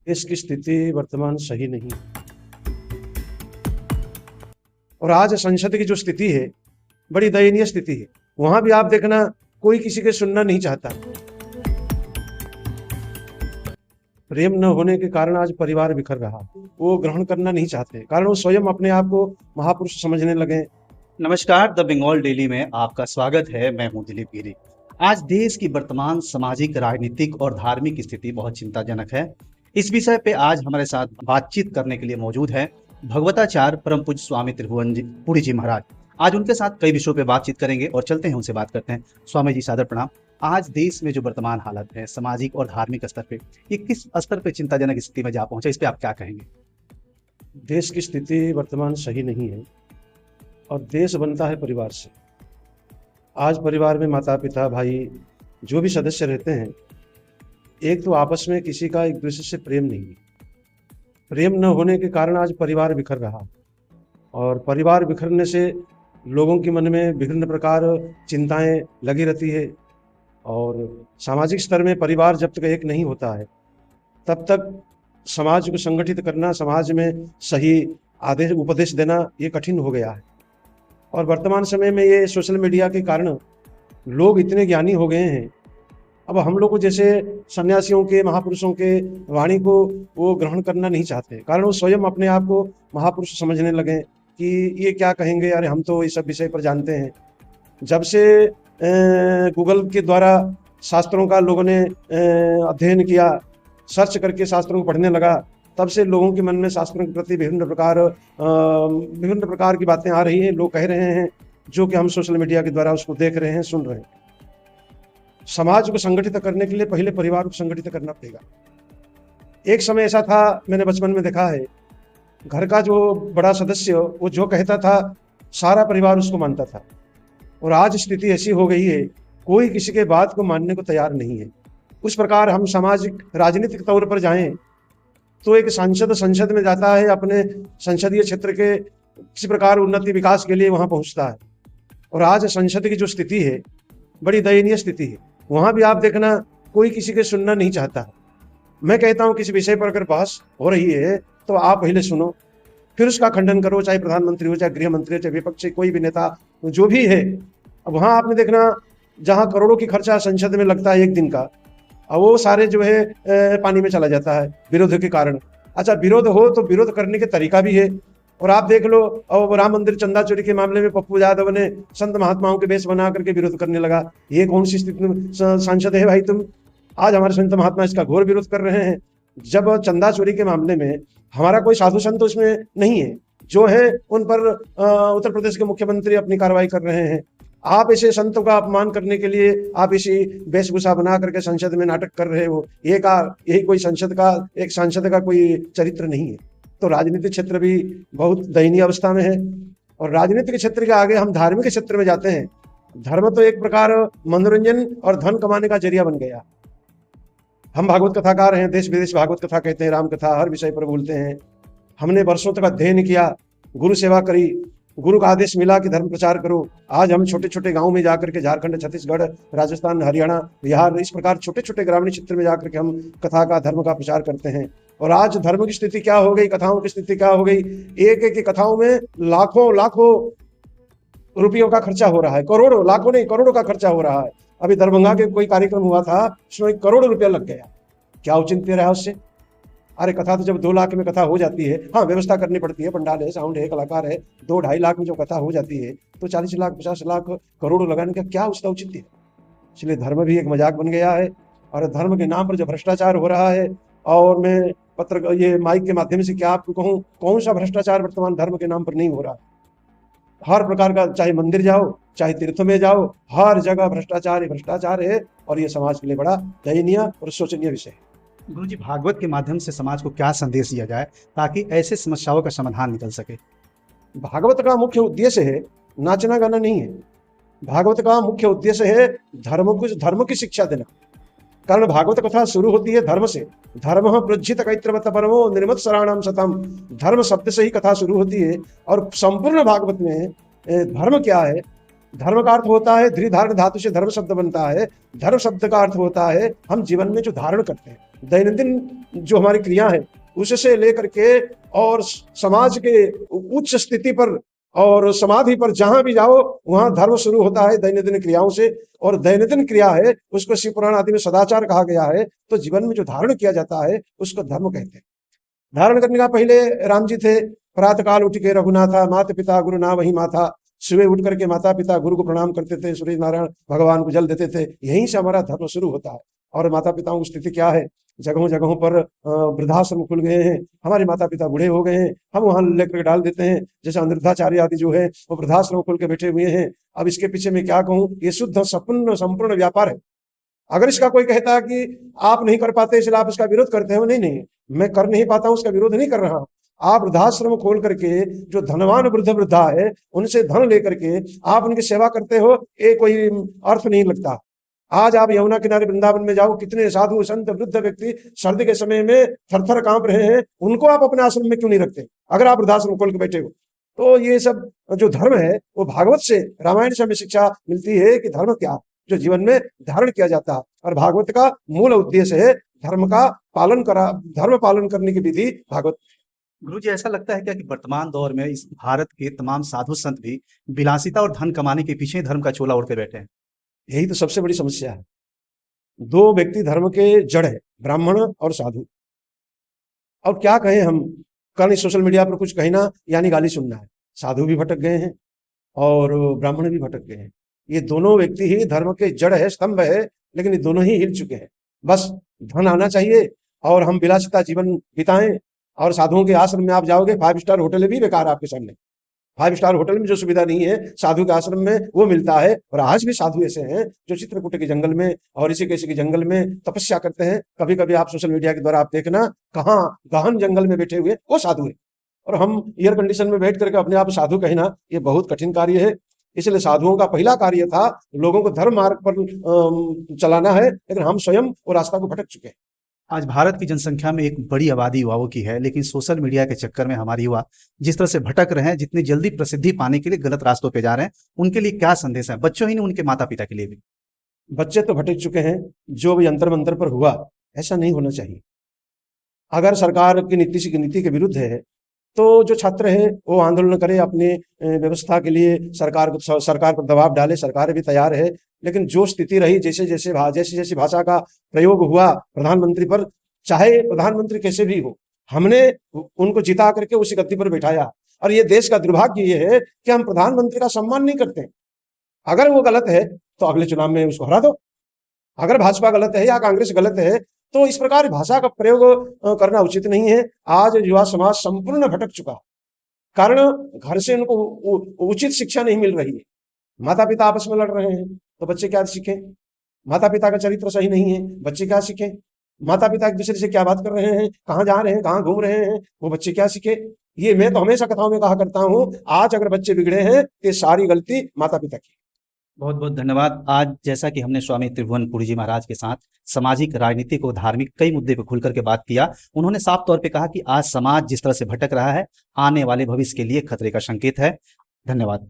देश की स्थिति वर्तमान सही नहीं है। और आज संसद की जो स्थिति है बड़ी दयनीय स्थिति है। वहां भी आप देखना कोई किसी के सुनना नहीं चाहता। प्रेम न होने के कारण आज परिवार बिखर रहा, वो ग्रहण करना नहीं चाहते, कारण वो स्वयं अपने आप को महापुरुष समझने लगे। नमस्कार, द बंगाल डेली में आपका स्वागत है। मैं हूं दिलीप गिरी। आज देश की वर्तमान सामाजिक, राजनीतिक और धार्मिक स्थिति बहुत चिंताजनक है। इस विषय पे आज हमारे साथ बातचीत करने के लिए मौजूद है भगवताचार्य परम पूज्य स्वामी त्रिभुवन जी पुरी जी महाराज। आज उनके साथ कई विषयों पे बातचीत करेंगे और चलते हैं उनसे बात करते हैं। स्वामी जी, सादर प्रणाम। आज देश में जो वर्तमान हालत है सामाजिक और धार्मिक स्तर पे, ये किस स्तर पे चिंताजनक स्थिति में जा पहुंचे, इस पे आप क्या कहेंगे? देश की स्थिति वर्तमान सही नहीं है और देश बनता है परिवार से। आज परिवार में माता पिता भाई जो भी सदस्य रहते हैं, एक तो आपस में किसी का एक दूसरे से प्रेम नहीं है। प्रेम न होने के कारण आज परिवार बिखर रहा, और परिवार बिखरने से लोगों के मन में विभिन्न प्रकार चिंताएं लगी रहती है। और सामाजिक स्तर में परिवार जब तक एक नहीं होता है तब तक समाज को संगठित करना, समाज में सही आदेश उपदेश देना ये कठिन हो गया है। और वर्तमान समय में ये सोशल मीडिया के कारण लोग इतने ज्ञानी हो गए हैं, अब हम लोग को जैसे सन्यासियों के, महापुरुषों के वाणी को वो ग्रहण करना नहीं चाहते, कारण वो स्वयं अपने आप को महापुरुष समझने लगे कि ये क्या कहेंगे, अरे हम तो इस सब विषय पर जानते हैं। जब से गूगल के द्वारा शास्त्रों का लोगों ने अध्ययन किया, सर्च करके शास्त्रों को पढ़ने लगा, तब से लोगों के मन में शास्त्रों के प्रति विभिन्न प्रकार की बातें आ रही हैं। लोग कह रहे हैं जो कि हम सोशल मीडिया के द्वारा उसको देख रहे हैं, सुन रहे हैं। समाज को संगठित करने के लिए पहले परिवार को संगठित करना पड़ेगा। एक समय ऐसा था, मैंने बचपन में देखा है, घर का जो बड़ा सदस्य वो जो कहता था सारा परिवार उसको मानता था। और आज स्थिति ऐसी हो गई है, कोई किसी के बात को मानने को तैयार नहीं है। उस प्रकार हम सामाजिक राजनीतिक तौर पर जाएं तो एक सांसद संसद में जाता है, अपने संसदीय क्षेत्र के किसी प्रकार उन्नति विकास के लिए वहां पहुंचता है। और आज संसद की जो स्थिति है बड़ी दयनीय स्थिति है। वहां भी आप देखना कोई किसी के सुनना नहीं चाहता। मैं कहता हूं किसी विषय पर अगर बहस हो रही है तो आप पहले सुनो, फिर उसका खंडन करो, चाहे प्रधानमंत्री हो, चाहे गृह मंत्री हो, चाहे विपक्ष कोई भी नेता जो भी है। अब वहां आपने देखना जहां करोड़ों की खर्चा संसद में लगता है एक दिन का, अब वो सारे जो है पानी में चला जाता है विरोध के कारण। अच्छा, विरोध हो तो विरोध करने के तरीका भी है। और आप देख लो, अब राम मंदिर चंदा चोरी के मामले में पप्पू यादव ने संत महात्माओं के वेश बना करके विरोध करने लगा। ये कौन सी स्थिति में सांसद है भाई तुम? आज हमारे संत महात्मा इसका घोर विरोध कर रहे हैं। जब चंदा चोरी के मामले में हमारा कोई साधु संत उसमें नहीं है, जो है उन पर उत्तर प्रदेश के मुख्यमंत्री अपनी कार्रवाई कर रहे हैं। आप ऐसे संतों का अपमान करने के लिए आप इसी वेशभूषा बना करके संसद में नाटक कर रहे हो। यही कोई एक सांसद का कोई चरित्र नहीं है। तो राजनीतिक क्षेत्र भी बहुत दयनीय अवस्था में है। और राजनीतिक क्षेत्र के आगे हम धार्मिक क्षेत्र में जाते हैं। धर्म तो एक प्रकार मनोरंजन और धन कमाने का जरिया बन गया। हम भागवत कथाकार हैं, देश विदेश भागवत कथा कहते हैं, राम कथा हर विषय पर बोलते हैं। हमने वर्षों तक अध्ययन किया, गुरु सेवा करी, गुरु का आदेश मिला कि धर्म प्रचार करो। आज हम छोटे छोटे गांव में जाकर के झारखंड, छत्तीसगढ़, राजस्थान, हरियाणा, बिहार, इस प्रकार छोटे छोटे ग्रामीण क्षेत्र में जाकर के हम कथा का, धर्म का प्रचार करते हैं। और आज धर्म की स्थिति क्या हो गई, कथाओं की स्थिति क्या हो गई? एक एक कथाओं में लाखों लाखों रुपयों का खर्चा हो रहा है, करोड़ों, लाखों नहीं करोड़ों का खर्चा हो रहा है। अभी दरभंगा के कोई कार्यक्रम हुआ था, उसमें 1 करोड़ रुपया लग गया। क्या औचित्य रहा उससे? अरे कथा तो जब 2 लाख में कथा हो जाती है, हाँ व्यवस्था करनी पड़ती है, पंडाल है, साउंड है, कलाकार है, 2-2.5 लाख में जो कथा हो जाती है, तो 40 लाख 50 लाख करोड़ लगाने का क्या उसका औचित्य है? इसलिए धर्म भी एक मजाक बन गया है। और धर्म के नाम पर जो भ्रष्टाचार हो रहा है, और मैं ये माइक के माध्यम से क्या आपको कहूँ, कौन सा भ्रष्टाचार वर्तमान धर्म के नाम पर नहीं हो रहा? हर प्रकार का, चाहे मंदिर जाओ, चाहे तीर्थ में जाओ, हर जगह भ्रष्टाचार ही भ्रष्टाचार है। और ये समाज के लिए बड़ा दयनीय और शोचनीय विषय है। गुरुजी, भागवत के माध्यम से समाज को क्या संदेश दिया जाए ताकि ऐसे समस्याओं का समाधान निकल सके? भागवत का मुख्य उद्देश्य है नाचना गाना नहीं है। भागवत का मुख्य उद्देश्य है धर्म की शिक्षा देना। कारण भागवत कथा शुरू होती है धर्म से। धर्म प्रज्जित कैत्रवत परमो निर्मत शराणाम शतम। धर्म शब्द से ही कथा शुरू होती है। और संपूर्ण भागवत में धर्म क्या है, धर्म का अर्थ होता है, धृधारण धातु से धर्म शब्द बनता है। धर्म शब्द का अर्थ होता है हम जीवन में जो धारण करते हैं, दैनंदिन जो हमारी क्रिया है उससे लेकर के और समाज के उच्च स्थिति पर और समाधि पर जहां भी जाओ वहां धर्म शुरू होता है दैनंदिन क्रियाओं से। और दैनंदिन क्रिया है उसको शिव पुराण आदि में सदाचार कहा गया है। तो जीवन में जो धारण किया जाता है उसको धर्म कहते हैं। धारण करने का पहले राम जी थे, प्रातः काल उठ के रघुनाथा, माता पिता गुरु ना वही माथा। सुबह उठ करके माता पिता गुरु को प्रणाम करते थे, सूर्य नारायण भगवान को जल देते थे। यहीं से हमारा धर्म शुरू होता है। और माता पिताओं की स्थिति क्या है, जगहों जगहों पर वृद्धाश्रम खुल गए हैं, हमारे माता पिता बूढ़े हो गए हैं, हम वहां लेकर डाल देते हैं। जैसे अनिरुद्धाचार्य आदि जो है वो वृद्धाश्रम खोल के बैठे हुए हैं। अब इसके पीछे में क्या कहूँ, ये शुद्ध संपूर्ण व्यापार है। अगर इसका कोई कहता है कि आप नहीं कर पाते इसलिए आप इसका विरोध करते हो, नहीं नहीं, मैं कर नहीं पाता हूं उसका विरोध नहीं कर रहा हूं। आप वृद्धाश्रम खोल करके जो धनवान वृद्ध वृद्धा है उनसे धन लेकर के आप उनकी सेवा करते हो, ये कोई अर्थ नहीं लगता। आज आप यमुना किनारे वृंदावन में जाओ, कितने साधु संत वृद्ध व्यक्ति सर्दी के समय में थर-थर कांप रहे हैं, उनको आप अपने आश्रम में क्यों नहीं रखते अगर आप वृद्धाश्रम खोल के बैठे हो। तो ये सब जो धर्म है वो भागवत से, रामायण से हमें शिक्षा मिलती है कि धर्म क्या, जो जीवन में धारण किया जाता है। और भागवत का मूल उद्देश्य है धर्म का पालन करा, धर्म पालन करने की विधि भागवत। गुरु जी, ऐसा लगता है क्या कि वर्तमान दौर में इस भारत के तमाम साधु संत भी विलासिता और धन कमाने के पीछे धर्म का चोला ओढ़ के बैठे हैं? यही तो सबसे बड़ी समस्या है। दो व्यक्ति धर्म के जड़ है, ब्राह्मण और साधु। और क्या कहें हम, कल सोशल मीडिया पर कुछ कहना यानी गाली सुनना है। साधु भी भटक गए हैं और ब्राह्मण भी भटक गए हैं। ये दोनों व्यक्ति ही धर्म के जड़ है, स्तंभ है, लेकिन ये दोनों ही हिल चुके हैं। बस धन आना चाहिए और हम विलासिता जीवन बिताएं। और साधुओं के आश्रम में आप जाओगे, 5 स्टार होटल भी बेकार आपके सामने। 5 स्टार होटल में जो सुविधा नहीं है साधु के आश्रम में वो मिलता है। और आज भी साधु ऐसे हैं जो चित्रकूट के जंगल में और ऋषिकेश के जंगल में तपस्या करते हैं। कभी कभी आप सोशल मीडिया के द्वारा आप देखना, कहाँ गहन जंगल में बैठे हुए वो साधु है, और हम एयर कंडीशन में बैठ करके अपने आप साधु कहना, ये बहुत कठिन कार्य है। इसलिए साधुओं का पहला कार्य था लोगों को धर्म मार्ग पर चलाना है, लेकिन हम स्वयं वो रास्ता को भटक चुके हैं। आज भारत की जनसंख्या में एक बड़ी आबादी युवाओं की है, लेकिन सोशल मीडिया के चक्कर में हमारे युवा जिस तरह से भटक रहे हैं, जितनी जल्दी प्रसिद्धि पाने के लिए गलत रास्तों पे जा रहे हैं, उनके लिए क्या संदेश है, बच्चों ही नहीं उनके माता पिता के लिए भी? बच्चे तो भटक चुके हैं, जो भी अंतर मंतर पर हुआ ऐसा नहीं होना चाहिए। अगर सरकार की नीति के विरुद्ध है तो जो छात्र है वो आंदोलन करे, अपने व्यवस्था के लिए सरकार पर दबाव डाले, सरकार भी तैयार है। लेकिन जो स्थिति रही, जैसे जैसी भाषा का प्रयोग हुआ प्रधानमंत्री पर, चाहे प्रधानमंत्री कैसे भी हो, हमने उनको जिता करके उसी गद्दी पर बैठाया। और ये देश का दुर्भाग्य ये है कि हम प्रधानमंत्री का सम्मान नहीं करते। अगर वो गलत है तो अगले चुनाव में उसको हरा दो। अगर भाजपा गलत है या कांग्रेस गलत है तो इस प्रकार भाषा का प्रयोग करना उचित नहीं है। आज युवा समाज संपूर्ण भटक चुका, कारण घर से उनको उचित शिक्षा नहीं मिल रही है। माता पिता आपस में लड़ रहे हैं तो बच्चे क्या सीखें? माता पिता का चरित्र सही नहीं है, बच्चे क्या सीखें? माता पिता एक दूसरे से क्या बात कर रहे हैं, कहाँ जा रहे हैं, कहाँ घूम रहे हैं, वो बच्चे क्या सीखे? ये मैं तो हमेशा कथाओं में कहा करता हूँ, आज अगर बच्चे बिगड़े हैं तो सारी गलती माता पिता की। बहुत बहुत धन्यवाद। आज जैसा कि हमने स्वामी त्रिभुवनपुरी जी महाराज के साथ सामाजिक, राजनीतिक और धार्मिक कई मुद्दे पर खुलकर के बात किया, उन्होंने साफ तौर पे कहा कि आज समाज जिस तरह से भटक रहा है, आने वाले भविष्य के लिए खतरे का संकेत है। धन्यवाद।